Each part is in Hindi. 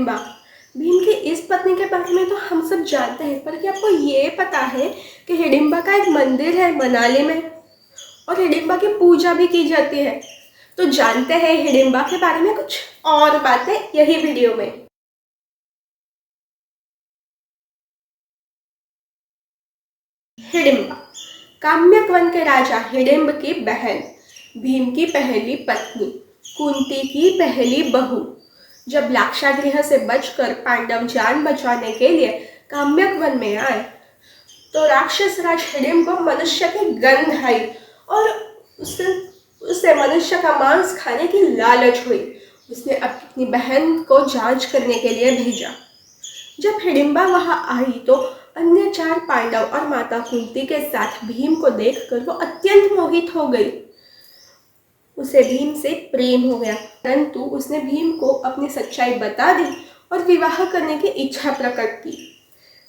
हिडिंबा। भीम की इस पत्नी के बारे में तो हम सब जानते हैं, पर क्या आपको ये पता है कि हिडिंबा का एक मंदिर है मनाली में और हिडिंबा की पूजा भी की जाती है। तो जानते हैं हिडिंबा के बारे में कुछ और बातें यही वीडियो में। हिडिंबा काम्यक वन के राजा हिडिंब की बहन, भीम की पहली पत्नी, कुंती की पहली बहू। जब लाक्षागृह से बचकर पांडव जान बचाने के लिए काम्यक वन में आए तो राक्षस राज हिडिंब को मनुष्य की गंध आई और उसे मनुष्य का मांस खाने की लालच हुई। उसने अपनी बहन को जांच करने के लिए भेजा। जब हिडिंबा वहां आई तो अन्य 4 पांडव और माता कुंती के साथ भीम को देखकर वो अत्यंत मोहित हो गई। उसे भीम से प्रेम हो गया, परंतु उसने भीम को अपनी सच्चाई बता दी और विवाह करने की इच्छा प्रकट की।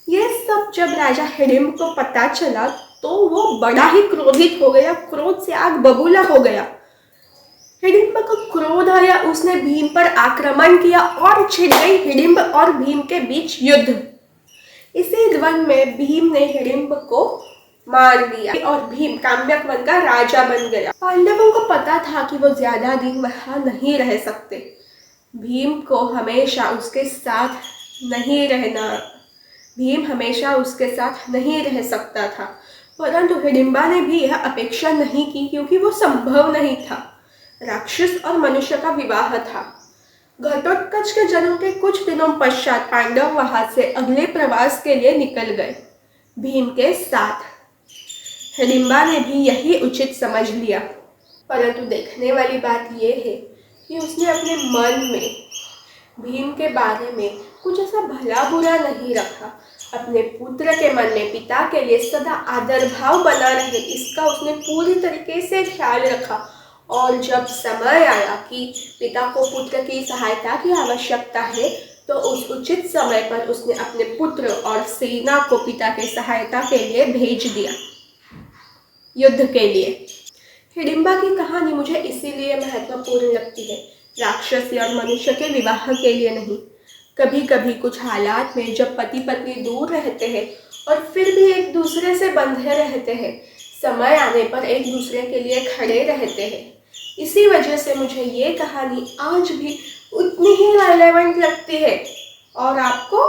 यह सब जब राजा हिडिंब को पता चला तो वो बड़ा ही क्रोधित हो गया, क्रोध से आग बबूला हो गया। हिडिंब को क्रोध आया, उसने भीम पर आक्रमण किया और छिड़ गई हिडिंब और भीम के बीच युद्ध। इसी द्वंद्व में भीम ने हिडिंब को मार दिया और भीम काम्यक वन का राजा बन गया। पांडवों को पता था कि वो ज्यादा दिन वहां नहीं रह सकते। भीम को हमेशा उसके साथ नहीं रहना भीम हमेशा उसके साथ नहीं रह सकता था, परंतु हिडिंबा ने भी यह अपेक्षा नहीं की क्योंकि वो संभव नहीं था। राक्षस और मनुष्य का विवाह था। घटोत्कच के जन्म के कुछ दिनों पश्चात पांडव वहां से अगले प्रवास के लिए निकल गए भीम के साथ। हिडिंबा ने भी यही उचित समझ लिया, परंतु देखने वाली बात यह है कि उसने अपने मन में भीम के बारे में कुछ ऐसा भला बुरा नहीं रखा। अपने पुत्र के मन में पिता के लिए सदा आदर भाव बना रहे, इसका उसने पूरी तरीके से ख्याल रखा। और जब समय आया कि पिता को पुत्र की सहायता की आवश्यकता है तो उस उचित समय पर उसने अपने पुत्र और सेना को पिता के सहायता के लिए भेज दिया, युद्ध के लिए। हिडिंबा की कहानी मुझे इसीलिए महत्वपूर्ण लगती है, राक्षसी और मनुष्य के विवाह के लिए नहीं। कभी कभी कुछ हालात में जब पति पत्नी दूर रहते हैं और फिर भी एक दूसरे से बंधे रहते हैं, समय आने पर एक दूसरे के लिए खड़े रहते हैं। इसी वजह से मुझे ये कहानी आज भी उतनी ही रेलेवेंट लगती है। और आपको?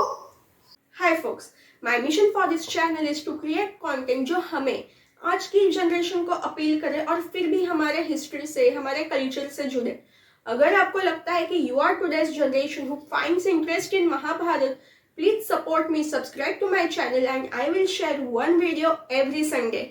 Hi folks, my mission for this channel is to create content जो हमें आज की जनरेशन को अपील करे और फिर भी हमारे हिस्ट्री से, हमारे कल्चर से जुड़े। अगर आपको लगता है कि you are today's generation who finds interest in Mahabharata, please support me, subscribe to my channel and I will share one video every Sunday.